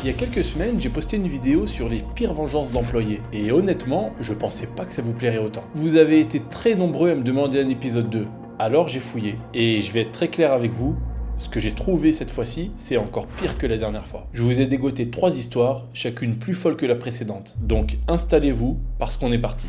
Il y a quelques semaines, j'ai posté une vidéo sur les pires vengeances d'employés. Et honnêtement, je pensais pas que ça vous plairait autant. Vous avez été très nombreux à me demander un épisode 2. Alors j'ai fouillé. Et je vais être très clair avec vous, ce que j'ai trouvé cette fois-ci, c'est encore pire que la dernière fois. Je vous ai dégoté 3 histoires, chacune plus folle que la précédente. Donc installez-vous, parce qu'on est parti.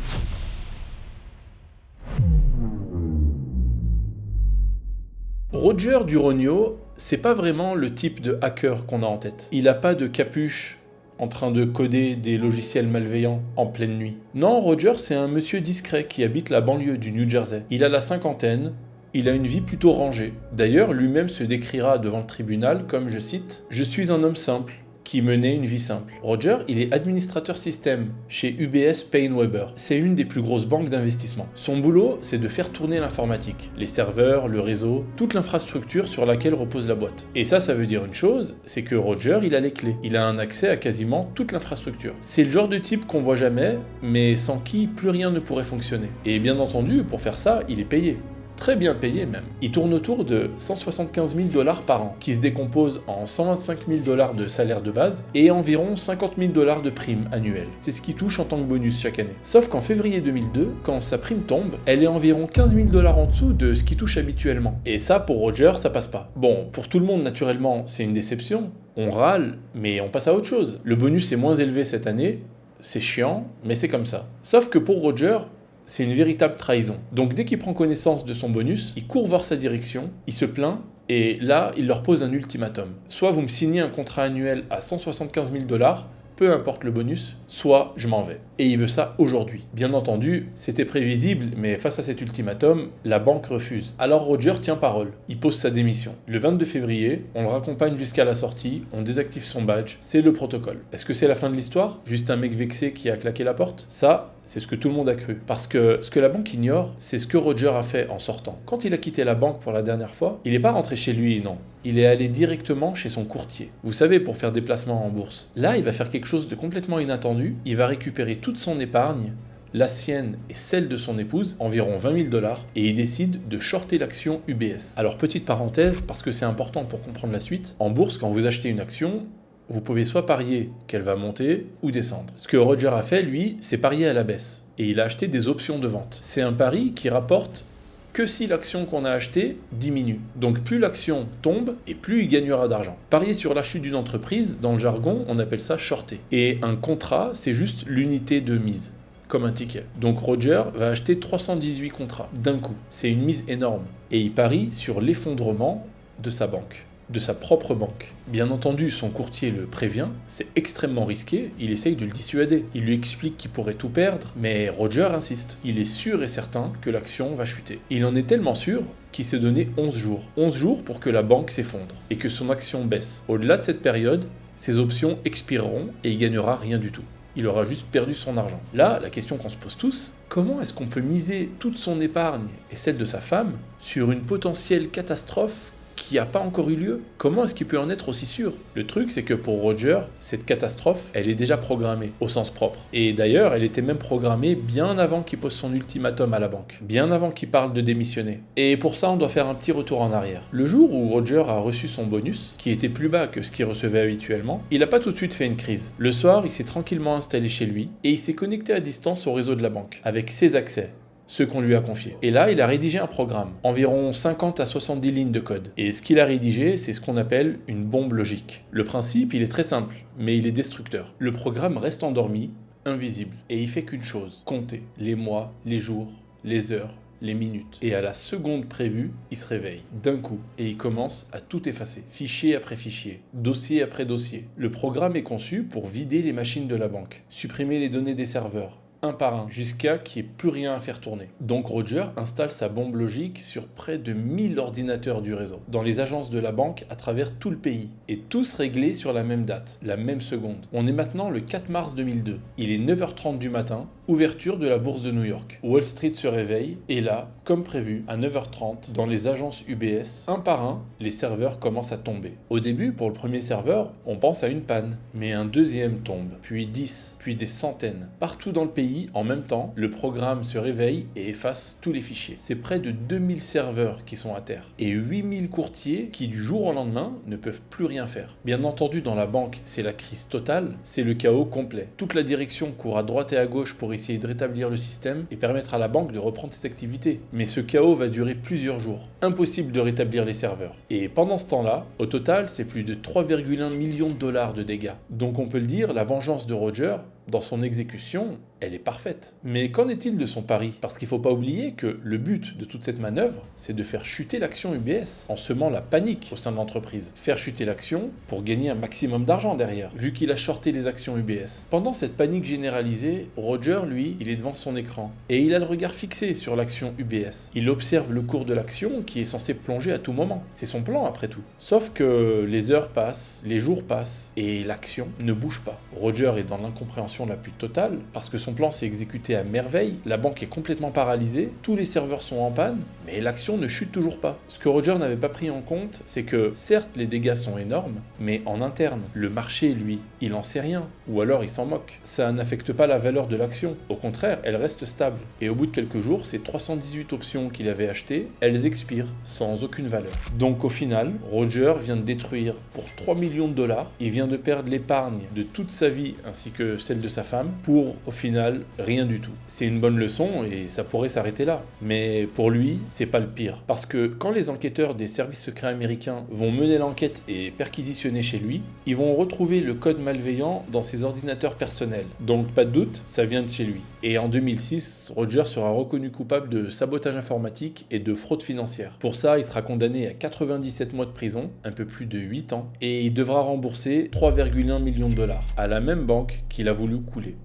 Roger Duronio, c'est pas vraiment le type de hacker qu'on a en tête. Il a pas de capuche en train de coder des logiciels malveillants en pleine nuit. Non, Roger, c'est un monsieur discret qui habite la banlieue du New Jersey. Il a la cinquantaine, il a une vie plutôt rangée. D'ailleurs, lui-même se décrira devant le tribunal comme, je cite, « Je suis un homme simple, qui menait une vie simple. » Roger, il est administrateur système chez UBS Paine-Webber. C'est une des plus grosses banques d'investissement. Son boulot, c'est de faire tourner l'informatique, les serveurs, le réseau, toute l'infrastructure sur laquelle repose la boîte. Et ça veut dire une chose, c'est que Roger, il a les clés. Il a un accès à quasiment toute l'infrastructure. C'est le genre de type qu'on voit jamais, mais sans qui plus rien ne pourrait fonctionner. Et bien entendu, pour faire ça, il est payé. Très bien payé même. Il tourne autour de 175 000 $ par an, qui se décompose en 125 000 $ de salaire de base et environ 50 000 $ de prime annuelle. C'est ce qu'il touche en tant que bonus chaque année. Sauf qu'en février 2002, quand sa prime tombe, elle est environ 15 000 $ en dessous de ce qu'il touche habituellement. Et ça, pour Roger, ça passe pas. Bon, pour tout le monde, naturellement, c'est une déception. On râle, mais on passe à autre chose. Le bonus est moins élevé cette année, c'est chiant, mais c'est comme ça. Sauf que pour Roger, c'est une véritable trahison. Donc dès qu'il prend connaissance de son bonus, il court voir sa direction, il se plaint, et là, il leur pose un ultimatum. Soit vous me signez un contrat annuel à 175 000 $, peu importe le bonus, soit je m'en vais. Et il veut ça aujourd'hui. Bien entendu, c'était prévisible, mais face à cet ultimatum, la banque refuse. Alors Roger tient parole, il pose sa démission. Le 22 février, on le raccompagne jusqu'à la sortie, on désactive son badge, c'est le protocole. Est-ce que c'est la fin de l'histoire? Juste un mec vexé qui a claqué la porte? Ça, c'est ce que tout le monde a cru. Parce que ce que la banque ignore, c'est ce que Roger a fait en sortant. Quand il a quitté la banque pour la dernière fois, il n'est pas rentré chez lui, non. Il est allé directement chez son courtier. Vous savez, pour faire des placements en bourse. Là, il va faire quelque chose de complètement inattendu. Il va récupérer toute son épargne, la sienne et celle de son épouse, environ 20 000 $, et il décide de shorter l'action UBS. Alors, petite parenthèse, parce que c'est important pour comprendre la suite, en bourse, quand vous achetez une action, vous pouvez soit parier qu'elle va monter ou descendre. Ce que Roger a fait, lui, c'est parier à la baisse. Et il a acheté des options de vente. C'est un pari qui rapporte que si l'action qu'on a achetée diminue. Donc plus l'action tombe et plus il gagnera d'argent. Parier sur la chute d'une entreprise, dans le jargon, on appelle ça shorter. Et un contrat, c'est juste l'unité de mise, comme un ticket. Donc Roger va acheter 318 contrats d'un coup. C'est une mise énorme. Et il parie sur l'effondrement de sa banque. De sa propre banque. Bien entendu, son courtier le prévient, c'est extrêmement risqué, il essaye de le dissuader. Il lui explique qu'il pourrait tout perdre, mais Roger insiste. Il est sûr et certain que l'action va chuter. Il en est tellement sûr qu'il s'est donné 11 jours. 11 jours pour que la banque s'effondre et que son action baisse. Au-delà de cette période, ses options expireront et il gagnera rien du tout. Il aura juste perdu son argent. Là, la question qu'on se pose tous, comment est-ce qu'on peut miser toute son épargne et celle de sa femme sur une potentielle catastrophe qui n'a pas encore eu lieu? Comment est-ce qu'il peut en être aussi sûr? Le truc, c'est que pour Roger, cette catastrophe, elle est déjà programmée, au sens propre. Et d'ailleurs, elle était même programmée bien avant qu'il pose son ultimatum à la banque. Bien avant qu'il parle de démissionner. Et pour ça, on doit faire un petit retour en arrière. Le jour où Roger a reçu son bonus, qui était plus bas que ce qu'il recevait habituellement, il n'a pas tout de suite fait une crise. Le soir, il s'est tranquillement installé chez lui, et il s'est connecté à distance au réseau de la banque, avec ses accès. Ceux qu'on lui a confiés. Et là, il a rédigé un programme, environ 50 à 70 lignes de code. Et ce qu'il a rédigé, c'est ce qu'on appelle une bombe logique. Le principe, il est très simple, mais il est destructeur. Le programme reste endormi, invisible, et il fait qu'une chose, compter les mois, les jours, les heures, les minutes. Et à la seconde prévue, il se réveille, d'un coup, et il commence à tout effacer, fichier après fichier, dossier après dossier. Le programme est conçu pour vider les machines de la banque, supprimer les données des serveurs, un par un, jusqu'à qu'il n'y ait plus rien à faire tourner. Donc Roger installe sa bombe logique sur près de 1000 ordinateurs du réseau, dans les agences de la banque à travers tout le pays, et tous réglés sur la même date, la même seconde. On est maintenant le 4 mars 2002. Il est 9h30 du matin, Ouverture de la bourse de New York. Wall Street se réveille et là, comme prévu, à 9h30, dans les agences UBS, un par un, les serveurs commencent à tomber. Au début, pour le premier serveur, on pense à une panne, mais un deuxième tombe, puis 10, puis des centaines. Partout dans le pays, en même temps, le programme se réveille et efface tous les fichiers. C'est près de 2000 serveurs qui sont à terre et 8000 courtiers qui, du jour au lendemain, ne peuvent plus rien faire. Bien entendu, dans la banque, c'est la crise totale, c'est le chaos complet. Toute la direction court à droite et à gauche pour essayer de rétablir le système et permettre à la banque de reprendre ses activités. Mais ce chaos va durer plusieurs jours. Impossible de rétablir les serveurs. Et pendant ce temps-là, au total, c'est plus de 3,1 millions de dollars de dégâts. Donc on peut le dire, la vengeance de Roger, dans son exécution, elle est parfaite. Mais qu'en est-il de son pari? Parce qu'il ne faut pas oublier que le but de toute cette manœuvre, c'est de faire chuter l'action UBS, en semant la panique au sein de l'entreprise. Faire chuter l'action pour gagner un maximum d'argent derrière, vu qu'il a shorté les actions UBS. Pendant cette panique généralisée, Roger, lui, il est devant son écran, et il a le regard fixé sur l'action UBS. Il observe le cours de l'action qui est censé plonger à tout moment. C'est son plan après tout. Sauf que les heures passent, les jours passent, et l'action ne bouge pas. Roger est dans l'incompréhension la plus totale, parce que son plan s'est exécuté à merveille, la banque est complètement paralysée, tous les serveurs sont en panne, mais l'action ne chute toujours pas. Ce que Roger n'avait pas pris en compte, c'est que certes les dégâts sont énormes, mais en interne, le marché, lui, il en sait rien, ou alors il s'en moque. Ça n'affecte pas la valeur de l'action, au contraire, elle reste stable. Et au bout de quelques jours, ces 318 options qu'il avait achetées, elles expirent, sans aucune valeur. Donc au final, Roger vient de détruire pour 3 millions de dollars, il vient de perdre l'épargne de toute sa vie, ainsi que celle de sa femme, pour au final rien du tout. C'est une bonne leçon et ça pourrait s'arrêter là. Mais pour lui, c'est pas le pire. Parce que quand les enquêteurs des services secrets américains vont mener l'enquête et perquisitionner chez lui, ils vont retrouver le code malveillant dans ses ordinateurs personnels. Donc pas de doute, ça vient de chez lui. Et en 2006, Roger sera reconnu coupable de sabotage informatique et de fraude financière. Pour ça, il sera condamné à 97 mois de prison, un peu plus de 8 ans, et il devra rembourser 3,1 millions de dollars à la même banque qu'il a voulu couler.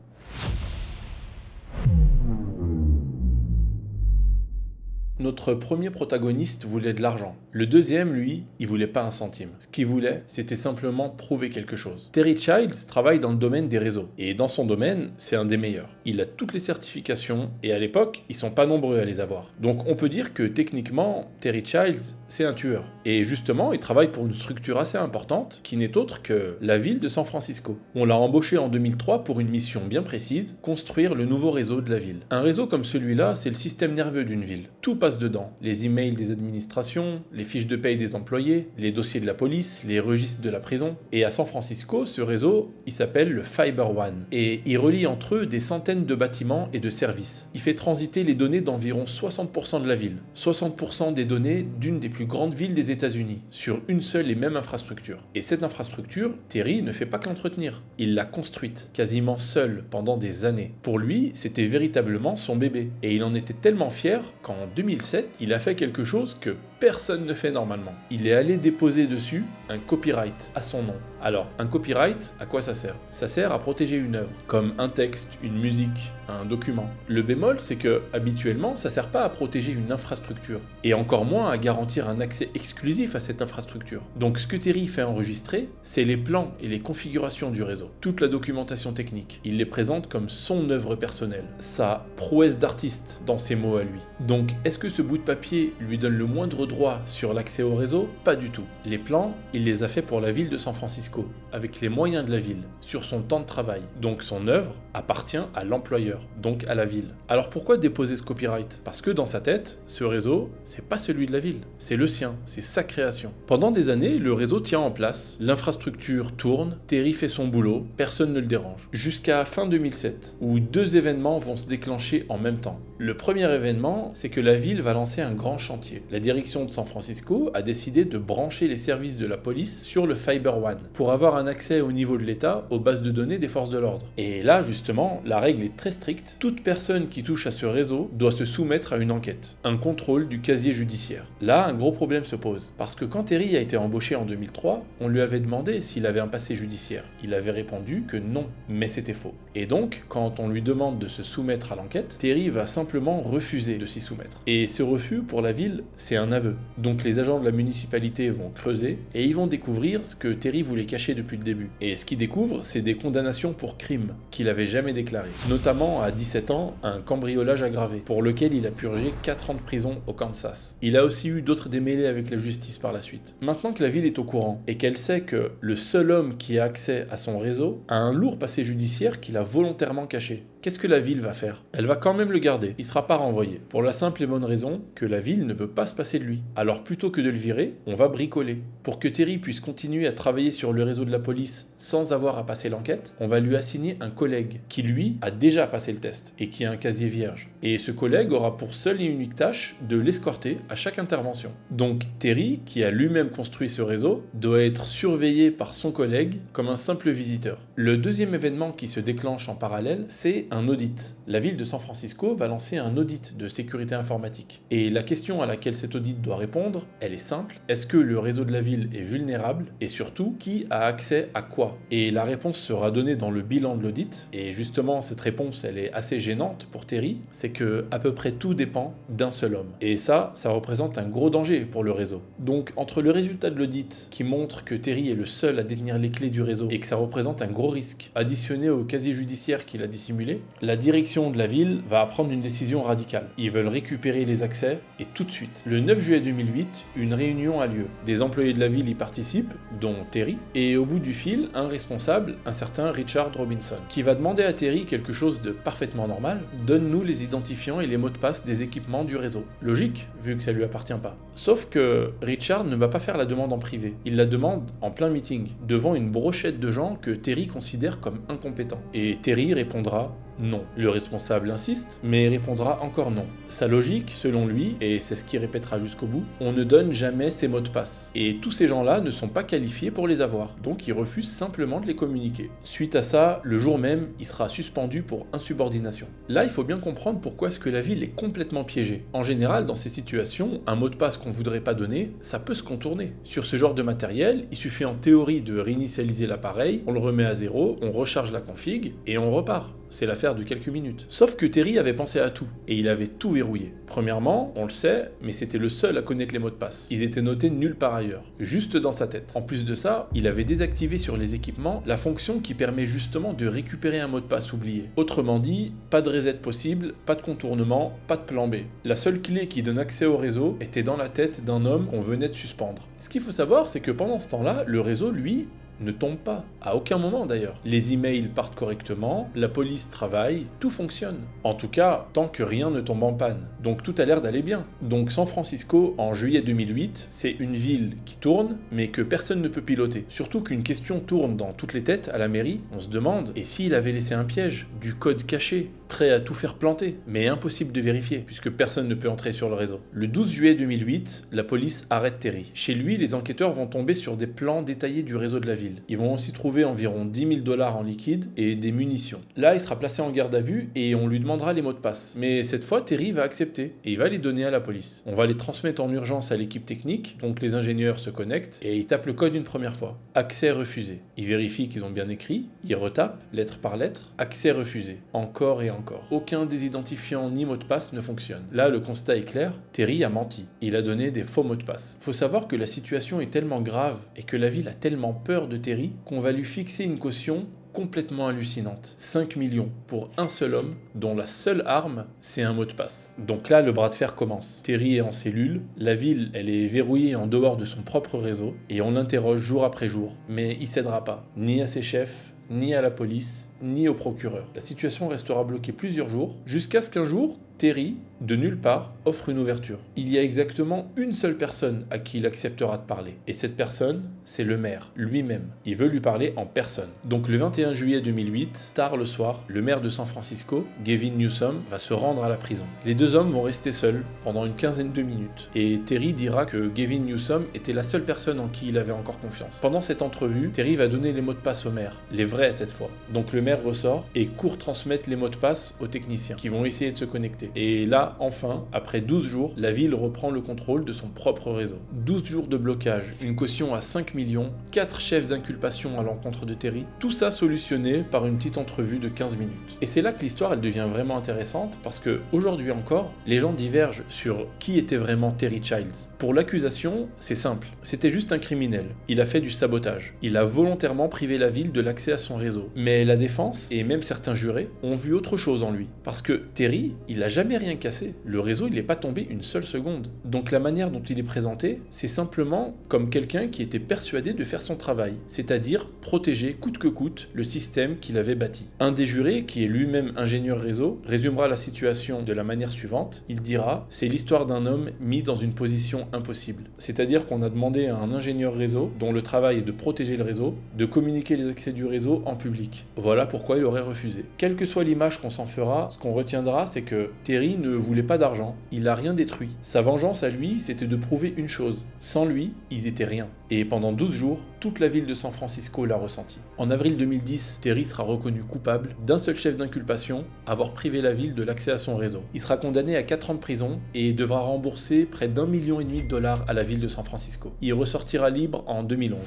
Notre premier protagoniste voulait de l'argent. Le deuxième, lui, il voulait pas un centime. Ce qu'il voulait, c'était simplement prouver quelque chose. Terry Childs travaille dans le domaine des réseaux. Et dans son domaine, c'est un des meilleurs. Il a toutes les certifications et à l'époque, ils sont pas nombreux à les avoir. Donc on peut dire que techniquement, Terry Childs, c'est un tueur. Et justement, il travaille pour une structure assez importante qui n'est autre que la ville de San Francisco. On l'a embauché en 2003 pour une mission bien précise, construire le nouveau réseau de la ville. Un réseau comme celui-là, c'est le système nerveux d'une ville. Tout passe dedans. Les emails des administrations, les fiches de paye des employés, les dossiers de la police, les registres de la prison. Et à San Francisco, ce réseau, il s'appelle le Fiber One. Et il relie entre eux des centaines de bâtiments et de services. Il fait transiter les données d'environ 60% de la ville. 60% des données d'une des plus grandes villes des États-Unis, sur une seule et même infrastructure. Et cette infrastructure, Terry ne fait pas qu'entretenir. Il l'a construite, quasiment seul, pendant des années. Pour lui, c'était véritablement son bébé. Et il en était tellement fier qu'en 2007, il a fait quelque chose que personne ne fait normalement. Il est allé déposer dessus un copyright à son nom. Alors, un copyright, à quoi ça sert? Ça sert à protéger une œuvre, comme un texte, une musique, un document. Le bémol, c'est que, habituellement, ça sert pas à protéger une infrastructure, et encore moins à garantir un accès exclusif à cette infrastructure. Donc ce que Terry fait enregistrer, c'est les plans et les configurations du réseau, toute la documentation technique. Il les présente comme son œuvre personnelle, sa prouesse d'artiste dans ses mots à lui. Donc, est-ce que ce bout de papier lui donne le moindre droit sur l'accès au réseau? Pas du tout. Les plans, il les a faits pour la ville de San Francisco, avec les moyens de la ville, sur son temps de travail. Donc son œuvre appartient à l'employeur, donc à la ville. Alors pourquoi déposer ce copyright? Parce que dans sa tête, ce réseau, c'est pas celui de la ville, c'est le sien, c'est sa création. Pendant des années, le réseau tient en place, l'infrastructure tourne, Terry fait son boulot, personne ne le dérange. Jusqu'à fin 2007, où deux événements vont se déclencher en même temps. Le premier événement, c'est que la ville va lancer un grand chantier. La direction de San Francisco a décidé de brancher les services de la police sur le Fiber One pour avoir un accès au niveau de l'État aux bases de données des forces de l'ordre. Et là, justement, la règle est très stricte. Toute personne qui touche à ce réseau doit se soumettre à une enquête, un contrôle du casier judiciaire. Là, un gros problème se pose. Parce que quand Terry a été embauché en 2003, on lui avait demandé s'il avait un passé judiciaire. Il avait répondu que non, mais c'était faux. Et donc, quand on lui demande de se soumettre à l'enquête, Terry va simplement refuser de s'y soumettre. Et ce refus, pour la ville, c'est un aveu. Donc les agents de la municipalité vont creuser et ils vont découvrir ce que Terry voulait cacher depuis le début. Et ce qu'ils découvrent, c'est des condamnations pour crimes qu'il avait jamais déclarés. Notamment à 17 ans, un cambriolage aggravé, pour lequel il a purgé 4 ans de prison au Kansas. Il a aussi eu d'autres démêlés avec la justice par la suite. Maintenant que la ville est au courant et qu'elle sait que le seul homme qui a accès à son réseau a un lourd passé judiciaire qu'il a volontairement caché, qu'est-ce que la ville va faire? Elle va quand même le garder, il sera pas renvoyé. Pour la simple et bonne raison que la ville ne peut pas se passer de lui. Alors plutôt que de le virer, on va bricoler. Pour que Terry puisse continuer à travailler sur le réseau de la police sans avoir à passer l'enquête, on va lui assigner un collègue qui lui a déjà passé le test et qui a un casier vierge. Et ce collègue aura pour seule et unique tâche de l'escorter à chaque intervention. Donc Terry, qui a lui-même construit ce réseau, doit être surveillé par son collègue comme un simple visiteur. Le deuxième événement qui se déclenche en parallèle, c'est un audit. La ville de San Francisco va lancer un audit de sécurité informatique. Et la question à laquelle cet audit doit répondre, elle est simple. Est-ce que le réseau de la ville est vulnérable? Et surtout, qui a accès à quoi? Et la réponse sera donnée dans le bilan de l'audit. Et justement, cette réponse, elle est assez gênante pour Terry. C'est que à peu près tout dépend d'un seul homme. Et ça représente un gros danger pour le réseau. Donc, entre le résultat de l'audit qui montre que Terry est le seul à détenir les clés du réseau et que ça représente un gros risque, additionné au casier judiciaire qu'il a dissimulé, la direction de la ville va prendre une décision radicale. Ils veulent récupérer les accès et tout de suite. Le 9 juillet 2008, une réunion a lieu. Des employés de la ville y participent, dont Terry, et au bout du fil, un responsable, un certain Richard Robinson, qui va demander à Terry quelque chose de parfaitement normal: donne-nous les identifiants et les mots de passe des équipements du réseau. Logique, vu que ça lui appartient pas. Sauf que Richard ne va pas faire la demande en privé. Il la demande en plein meeting, devant une brochette de gens que Terry considère comme incompétents. Et Terry répondra non. Le responsable insiste, mais répondra encore non. Sa logique, selon lui, et c'est ce qu'il répétera jusqu'au bout, on ne donne jamais ses mots de passe. Et tous ces gens-là ne sont pas qualifiés pour les avoir, donc il refuse simplement de les communiquer. Suite à ça, le jour même, il sera suspendu pour insubordination. Là, il faut bien comprendre pourquoi est-ce que la ville est complètement piégée. En général, dans ces situations, un mot de passe qu'on voudrait pas donner, ça peut se contourner. Sur ce genre de matériel, il suffit en théorie de réinitialiser l'appareil, on le remet à zéro, on recharge la config, et on repart. C'est l'affaire de quelques minutes. Sauf que Terry avait pensé à tout, et il avait tout verrouillé. Premièrement, on le sait, mais c'était le seul à connaître les mots de passe. Ils étaient notés nulle part ailleurs, juste dans sa tête. En plus de ça, il avait désactivé sur les équipements la fonction qui permet justement de récupérer un mot de passe oublié. Autrement dit, pas de reset possible, pas de contournement, pas de plan B. La seule clé qui donne accès au réseau était dans la tête d'un homme qu'on venait de suspendre. Ce qu'il faut savoir, c'est que pendant ce temps-là, le réseau, lui, ne tombe pas, à aucun moment d'ailleurs. Les emails partent correctement, la police travaille, tout fonctionne. En tout cas, tant que rien ne tombe en panne. Donc tout a l'air d'aller bien. Donc San Francisco, en juillet 2008, c'est une ville qui tourne, mais que personne ne peut piloter. Surtout qu'une question tourne dans toutes les têtes à la mairie, on se demande, et s'il avait laissé un piège, du code caché, prêt à tout faire planter, mais impossible de vérifier, puisque personne ne peut entrer sur le réseau. Le 12 juillet 2008, la police arrête Terry. Chez lui, les enquêteurs vont tomber sur des plans détaillés du réseau de la ville. Ils vont aussi trouver environ 10 000 $ en liquide et des munitions. Là, il sera placé en garde à vue et on lui demandera les mots de passe. Mais cette fois, Terry va accepter et il va les donner à la police. On va les transmettre en urgence à l'équipe technique, donc les ingénieurs se connectent et ils tapent le code une première fois. Accès refusé. Ils vérifient qu'ils ont bien écrit, ils retapent, lettre par lettre, accès refusé. Encore et encore. Aucun des identifiants ni mot de passe ne fonctionne. Là, le constat est clair, Terry a menti. Il a donné des faux mots de passe. Faut savoir que la situation est tellement grave et que la ville a tellement peur de Terry qu'on va lui fixer une caution complètement hallucinante. 5 millions pour un seul homme dont la seule arme, c'est un mot de passe. Donc là, le bras de fer commence. Terry est en cellule, la ville, elle est verrouillée en dehors de son propre réseau et on l'interroge jour après jour. Mais il cédera pas, ni à ses chefs, ni à la police, ni au procureur. La situation restera bloquée plusieurs jours, jusqu'à ce qu'un jour, Terry, de nulle part, offre une ouverture. Il y a exactement une seule personne à qui il acceptera de parler. Et cette personne, c'est le maire, lui-même. Il veut lui parler en personne. Donc le 21 juillet 2008, tard le soir, le maire de San Francisco, Gavin Newsom, va se rendre à la prison. Les deux hommes vont rester seuls pendant une quinzaine de minutes. Et Terry dira que Gavin Newsom était la seule personne en qui il avait encore confiance. Pendant cette entrevue, Terry va donner les mots de passe au maire. Les vrais vrai cette fois. Donc le maire ressort et court transmettre les mots de passe aux techniciens qui vont essayer de se connecter. Et là, enfin, après 12 jours, la ville reprend le contrôle de son propre réseau. 12 jours de blocage, une caution à 5 millions, 4 chefs d'inculpation à l'encontre de Terry, tout ça solutionné par une petite entrevue de 15 minutes. Et c'est là que l'histoire elle devient vraiment intéressante parce que aujourd'hui encore, les gens divergent sur qui était vraiment Terry Childs. Pour l'accusation, c'est simple, c'était juste un criminel. Il a fait du sabotage. Il a volontairement privé la ville de l'accès à son réseau. Mais la défense, et même certains jurés, ont vu autre chose en lui. Parce que Terry, il a jamais rien cassé. Le réseau, il n'est pas tombé une seule seconde. Donc la manière dont il est présenté, c'est simplement comme quelqu'un qui était persuadé de faire son travail, c'est-à-dire protéger coûte que coûte le système qu'il avait bâti. Un des jurés, qui est lui-même ingénieur réseau, résumera la situation de la manière suivante. Il dira « C'est l'histoire d'un homme mis dans une position impossible ». C'est-à-dire qu'on a demandé à un ingénieur réseau, dont le travail est de protéger le réseau, de communiquer les accès du réseau en public. Voilà pourquoi il aurait refusé. Quelle que soit l'image qu'on s'en fera, ce qu'on retiendra, c'est que Terry ne voulait pas d'argent. Il n'a rien détruit. Sa vengeance à lui, c'était de prouver une chose. Sans lui, ils étaient rien. Et pendant 12 jours, toute la ville de San Francisco l'a ressenti. En avril 2010, Terry sera reconnu coupable d'un seul chef d'inculpation, avoir privé la ville de l'accès à son réseau. Il sera condamné à 4 ans de prison et devra rembourser près d'1,5 million de dollars à la ville de San Francisco. Il ressortira libre en 2011.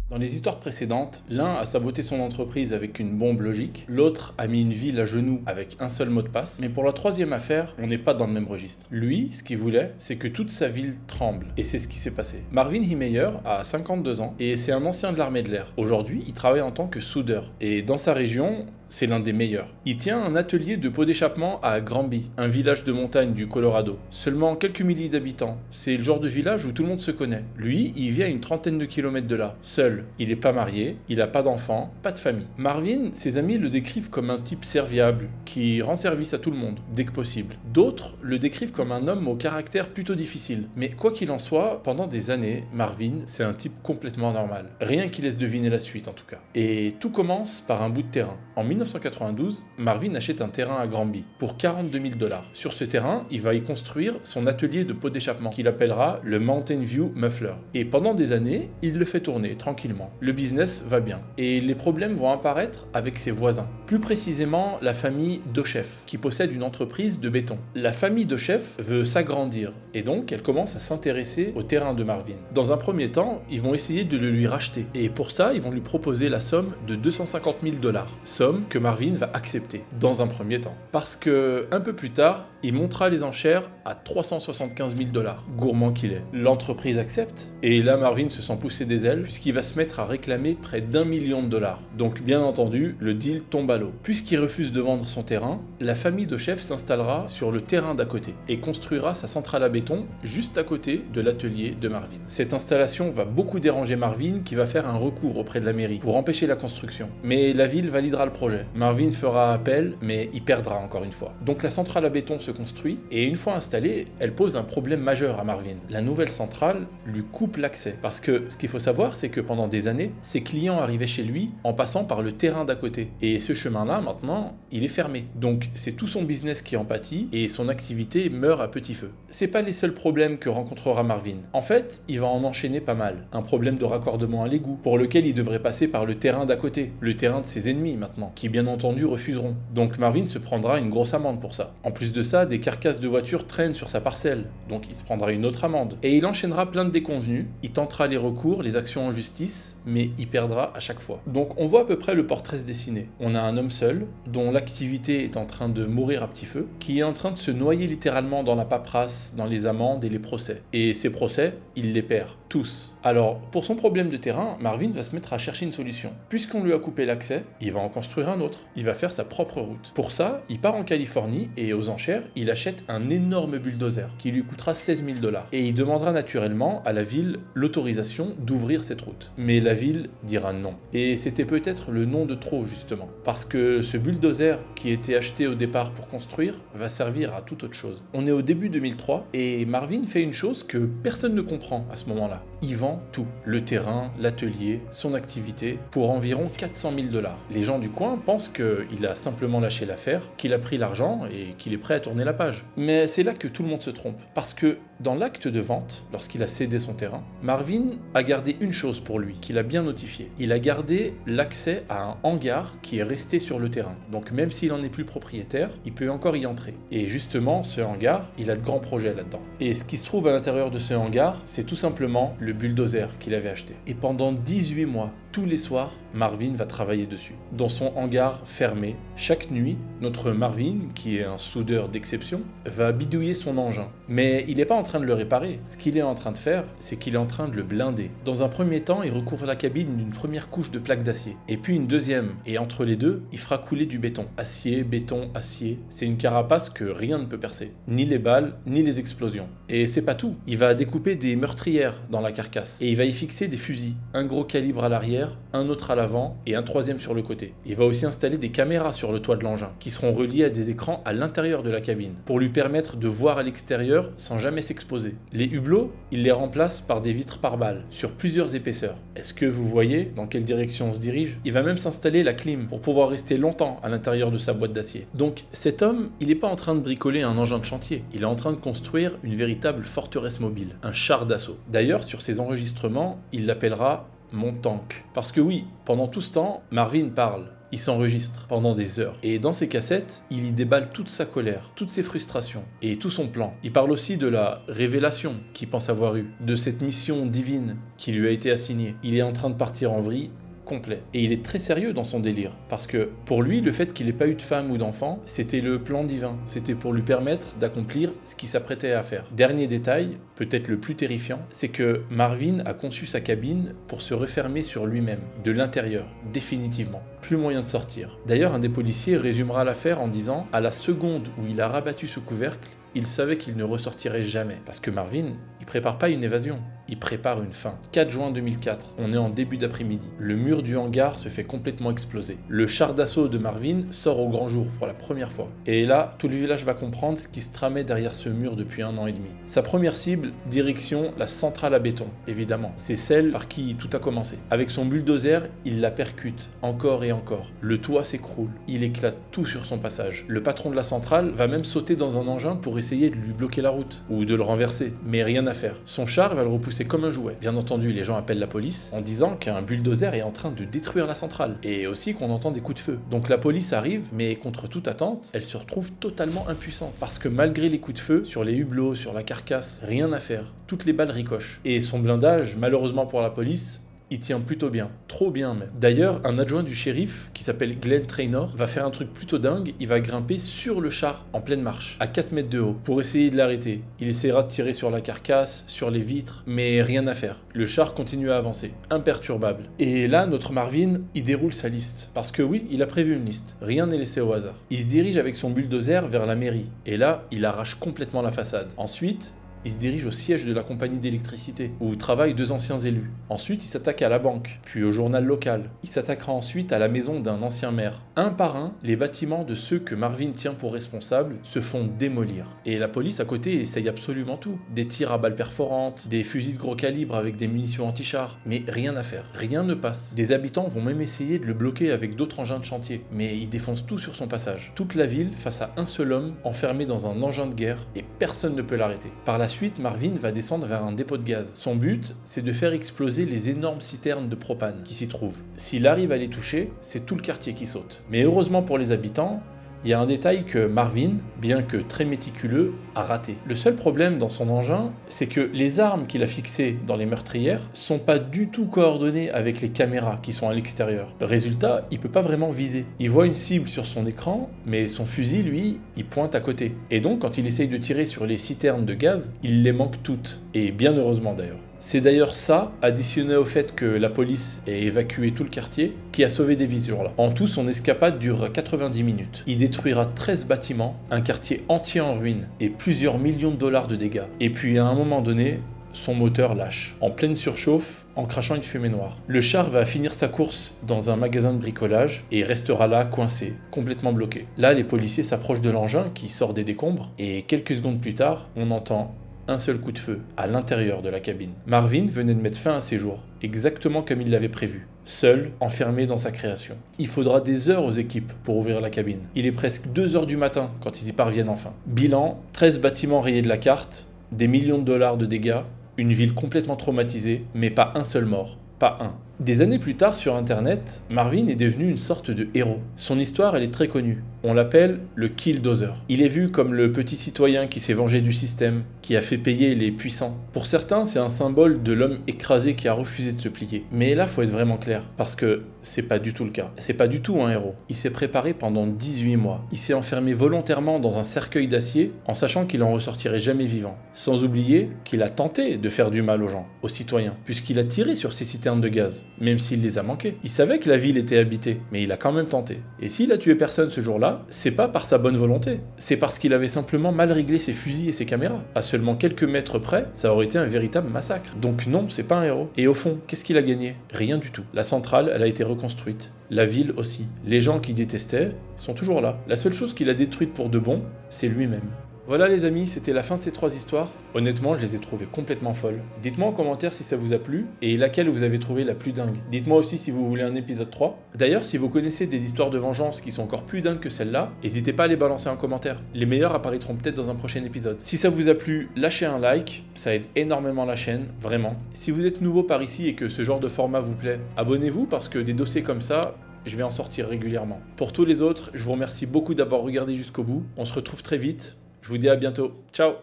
Dans les histoires précédentes, l'un a saboté son entreprise avec une bombe logique, l'autre a mis une ville à genoux avec un seul mot de passe, mais pour la troisième affaire, on n'est pas dans le même registre. Lui, ce qu'il voulait, c'est que toute sa ville tremble, et c'est ce qui s'est passé. Marvin Himeyer a 52 ans, et c'est un ancien de l'armée de l'air. Aujourd'hui, il travaille en tant que soudeur, et dans sa région, c'est l'un des meilleurs. Il tient un atelier de pots d'échappement à Granby, un village de montagne du Colorado. Seulement quelques milliers d'habitants. C'est le genre de village où tout le monde se connaît. Lui, il vit à une trentaine de kilomètres de là, seul. Il n'est pas marié, il n'a pas d'enfant, pas de famille. Marvin, ses amis le décrivent comme un type serviable, qui rend service à tout le monde, dès que possible. D'autres le décrivent comme un homme au caractère plutôt difficile. Mais quoi qu'il en soit, pendant des années, Marvin, c'est un type complètement normal. Rien qui laisse deviner la suite en tout cas. Et tout commence par un bout de terrain. En 1992, Marvin achète un terrain à Granby pour 42 000 $. Sur ce terrain, il va y construire son atelier de pots d'échappement qu'il appellera le Mountain View Muffler. Et pendant des années, il le fait tourner tranquillement. Le business va bien. Et les problèmes vont apparaître avec ses voisins. Plus précisément, la famille Dochef, qui possède une entreprise de béton. La famille Dochef veut s'agrandir et donc elle commence à s'intéresser au terrain de Marvin. Dans un premier temps, ils vont essayer de le lui racheter. Et pour ça, ils vont lui proposer la somme de 250 000 $. Somme que Marvin va accepter, dans un premier temps. Parce que, un peu plus tard, il montera les enchères à 375 000 $, gourmand qu'il est. L'entreprise accepte, et là Marvin se sent pousser des ailes, puisqu'il va se mettre à réclamer près d'1 million de $. Donc bien entendu, le deal tombe à l'eau. Puisqu'il refuse de vendre son terrain, la famille de chef s'installera sur le terrain d'à côté, et construira sa centrale à béton juste à côté de l'atelier de Marvin. Cette installation va beaucoup déranger Marvin, qui va faire un recours auprès de la mairie pour empêcher la construction. Mais la ville validera le projet. Marvin fera appel, mais il perdra encore une fois. Donc la centrale à béton se construit, et une fois installée, elle pose un problème majeur à Marvin. La nouvelle centrale lui coupe l'accès. Parce que ce qu'il faut savoir, c'est que pendant des années, ses clients arrivaient chez lui en passant par le terrain d'à côté. Et ce chemin-là, maintenant, il est fermé. Donc c'est tout son business qui en pâtit, et son activité meurt à petit feu. C'est pas les seuls problèmes que rencontrera Marvin. En fait, il va en enchaîner pas mal. Un problème de raccordement à l'égout, pour lequel il devrait passer par le terrain d'à côté, le terrain de ses ennemis maintenant, qui bien entendu refuseront. Donc Marvin se prendra une grosse amende pour ça. En plus de ça, des carcasses de voitures traînent sur sa parcelle, donc il se prendra une autre amende. Et il enchaînera plein de déconvenus, il tentera les recours, les actions en justice, mais il perdra à chaque fois. Donc on voit à peu près le portrait se dessiner. On a un homme seul, dont l'activité est en train de mourir à petit feu, qui est en train de se noyer littéralement dans la paperasse, dans les amendes et les procès. Et ces procès, il les perd, tous. Alors, pour son problème de terrain, Marvin va se mettre à chercher une solution. Puisqu'on lui a coupé l'accès, il va en construire un autre. Il va faire sa propre route. Pour ça, il part en Californie et aux enchères, il achète un énorme bulldozer qui lui coûtera 16 000 $. Et il demandera naturellement à la ville l'autorisation d'ouvrir cette route. Mais la ville dira non. Et c'était peut-être le non de trop, justement. Parce que ce bulldozer qui était acheté au départ pour construire va servir à toute autre chose. On est au début 2003 et Marvin fait une chose que personne ne comprend à ce moment-là. Il vend tout. Le terrain, l'atelier, son activité, pour environ 400 000 $. Les gens du coin pensent qu'il a simplement lâché l'affaire, qu'il a pris l'argent et qu'il est prêt à tourner la page. Mais c'est là que tout le monde se trompe. Parce que Dans l'acte de vente, lorsqu'il a cédé son terrain, Marvin a gardé une chose pour lui, qu'il a bien notifié. Il a gardé l'accès à un hangar qui est resté sur le terrain. Donc même s'il n'en est plus propriétaire, il peut encore y entrer. Et justement, ce hangar, il a de grands projets là-dedans. Et ce qui se trouve à l'intérieur de ce hangar, c'est tout simplement le bulldozer qu'il avait acheté. Et pendant 18 mois, tous les soirs, Marvin va travailler dessus. Dans son hangar fermé, chaque nuit, notre Marvin, qui est un soudeur d'exception, va bidouiller son engin. Mais il n'est pas en train de le réparer. Ce qu'il est en train de faire, c'est qu'il est en train de le blinder. Dans un premier temps, il recouvre la cabine d'une première couche de plaques d'acier. Et puis une deuxième. Et entre les deux, il fera couler du béton. Acier, béton, acier. C'est une carapace que rien ne peut percer. Ni les balles, ni les explosions. Et c'est pas tout. Il va découper des meurtrières dans la carcasse. Et il va y fixer des fusils. Un gros calibre à l'arrière, un autre à l'avant et un troisième sur le côté. Il va aussi installer des caméras sur le toit de l'engin qui seront reliées à des écrans à l'intérieur de la cabine pour lui permettre de voir à l'extérieur sans jamais s'exposer. Les hublots, il les remplace par des vitres pare-balles sur plusieurs épaisseurs. Est-ce que vous voyez dans quelle direction on se dirige? Il va même s'installer la clim pour pouvoir rester longtemps à l'intérieur de sa boîte d'acier. Donc cet homme, il n'est pas en train de bricoler un engin de chantier, il est en train de construire une véritable forteresse mobile, un char d'assaut. D'ailleurs, sur ses enregistrements, il l'appellera mon tank. Parce que oui, pendant tout ce temps, Marvin parle. Il s'enregistre pendant des heures. Et dans ses cassettes, il y déballe toute sa colère, toutes ses frustrations et tout son plan. Il parle aussi de la révélation qu'il pense avoir eue, de cette mission divine qui lui a été assignée. Il est en train de partir en vrille complet. Et il est très sérieux dans son délire, parce que pour lui, le fait qu'il n'ait pas eu de femme ou d'enfant, c'était le plan divin. C'était pour lui permettre d'accomplir ce qu'il s'apprêtait à faire. Dernier détail, peut-être le plus terrifiant, c'est que Marvin a conçu sa cabine pour se refermer sur lui-même, de l'intérieur, définitivement. Plus moyen de sortir. D'ailleurs, un des policiers résumera l'affaire en disant « À la seconde où il a rabattu ce couvercle, il savait qu'il ne ressortirait jamais. » Parce que Marvin, il prépare pas une évasion, il prépare une fin. 4 juin 2004, on est en début d'après-midi. Le mur du hangar se fait complètement exploser. Le char d'assaut de Marvin sort au grand jour pour la première fois. Et là, tout le village va comprendre ce qui se tramait derrière ce mur depuis 1 an et demi. Sa première cible, direction la centrale à béton, évidemment. C'est celle par qui tout a commencé. Avec son bulldozer, il la percute encore et encore. Le toit s'écroule. Il éclate tout sur son passage. Le patron de la centrale va même sauter dans un engin pour essayer de lui bloquer la route ou de le renverser. Mais rien à faire. Son char va le repousser comme un jouet. Bien entendu, les gens appellent la police en disant qu'un bulldozer est en train de détruire la centrale et aussi qu'on entend des coups de feu. Donc la police arrive, mais contre toute attente, elle se retrouve totalement impuissante parce que malgré les coups de feu sur les hublots, sur la carcasse, rien à faire. Toutes les balles ricochent. Et son blindage, malheureusement pour la police, il tient plutôt bien, trop bien même. D'ailleurs, un adjoint du shérif, qui s'appelle Glenn Trainor, va faire un truc plutôt dingue, il va grimper sur le char en pleine marche, à 4 mètres de haut, pour essayer de l'arrêter. Il essaiera de tirer sur la carcasse, sur les vitres, mais rien à faire. Le char continue à avancer, imperturbable. Et là, notre Marvin, il déroule sa liste. Parce que oui, il a prévu une liste, rien n'est laissé au hasard. Il se dirige avec son bulldozer vers la mairie, et là, il arrache complètement la façade. Ensuite, il se dirige au siège de la compagnie d'électricité, où travaillent 2 anciens élus. Ensuite, il s'attaque à la banque, puis au journal local. Il s'attaquera ensuite à la maison d'un ancien maire. Un par un, les bâtiments de ceux que Marvin tient pour responsables se font démolir. Et la police à côté essaye absolument tout. Des tirs à balles perforantes, des fusils de gros calibre avec des munitions anti-chars. Mais rien à faire, rien ne passe. Des habitants vont même essayer de le bloquer avec d'autres engins de chantier. Mais il défonce tout sur son passage. Toute la ville face à un seul homme enfermé dans un engin de guerre et personne ne peut l'arrêter. Par la suite, Marvin va descendre vers un dépôt de gaz. Son but, c'est de faire exploser les énormes citernes de propane qui s'y trouvent. S'il arrive à les toucher, c'est tout le quartier qui saute. Mais heureusement pour les habitants, il y a un détail que Marvin, bien que très méticuleux, a raté. Le seul problème dans son engin, c'est que les armes qu'il a fixées dans les meurtrières sont pas du tout coordonnées avec les caméras qui sont à l'extérieur. Résultat, il peut pas vraiment viser. Il voit une cible sur son écran, mais son fusil, lui, il pointe à côté. Et donc, quand il essaye de tirer sur les citernes de gaz, il les manque toutes. Et bien heureusement d'ailleurs. C'est d'ailleurs ça, additionné au fait que la police ait évacué tout le quartier, qui a sauvé des vies ce jour-là. En tout, son escapade durera 90 minutes. Il détruira 13 bâtiments, un quartier entier en ruine et plusieurs millions de dollars de dégâts. Et puis à un moment donné, son moteur lâche, en pleine surchauffe, en crachant une fumée noire. Le char va finir sa course dans un magasin de bricolage et restera là, coincé, complètement bloqué. Là, les policiers s'approchent de l'engin qui sort des décombres et quelques secondes plus tard, on entend un seul coup de feu, à l'intérieur de la cabine. Marvin venait de mettre fin à ses jours, exactement comme il l'avait prévu, seul, enfermé dans sa création. Il faudra des heures aux équipes pour ouvrir la cabine. Il est presque 2 heures du matin quand ils y parviennent enfin. Bilan, 13 bâtiments rayés de la carte, Des millions de dollars de dégâts, une ville complètement traumatisée, mais pas un seul mort. Pas un. Des années plus tard sur internet, Marvin est devenu une sorte de héros. Son histoire, elle est très connue. On l'appelle le Killdozer. Il est vu comme le petit citoyen qui s'est vengé du système, qui a fait payer les puissants. Pour certains, c'est un symbole de l'homme écrasé qui a refusé de se plier. Mais là, faut être vraiment clair, parce que c'est pas du tout le cas. C'est pas du tout un héros. Il s'est préparé pendant 18 mois. Il s'est enfermé volontairement dans un cercueil d'acier, en sachant qu'il en ressortirait jamais vivant. Sans oublier qu'il a tenté de faire du mal aux gens, aux citoyens, puisqu'il a tiré sur ces citernes de gaz, même s'il les a manquées. Il savait que la ville était habitée, mais il a quand même tenté. Et s'il a tué personne ce jour-là, c'est pas par sa bonne volonté. C'est parce qu'il avait simplement mal réglé ses fusils et ses caméras. À seulement quelques mètres près, ça aurait été un véritable massacre. Donc non, c'est pas un héros. Et au fond, qu'est-ce qu'il a gagné? Rien du tout. La centrale, elle a été reconstruite. La ville aussi. Les gens qui détestaient sont toujours là. La seule chose qu'il a détruite pour de bon, c'est lui-même. Voilà les amis, c'était la fin de ces 3 histoires. Honnêtement, je les ai trouvées complètement folles. Dites-moi en commentaire si ça vous a plu et laquelle vous avez trouvé la plus dingue. Dites-moi aussi si vous voulez un épisode 3. D'ailleurs, si vous connaissez des histoires de vengeance qui sont encore plus dingues que celle-là, n'hésitez pas à les balancer en commentaire. Les meilleures apparaîtront peut-être dans un prochain épisode. Si ça vous a plu, lâchez un like, ça aide énormément la chaîne, vraiment. Si vous êtes nouveau par ici et que ce genre de format vous plaît, abonnez-vous parce que des dossiers comme ça, je vais en sortir régulièrement. Pour tous les autres, je vous remercie beaucoup d'avoir regardé jusqu'au bout. On se retrouve très vite. Je vous dis à bientôt. Ciao!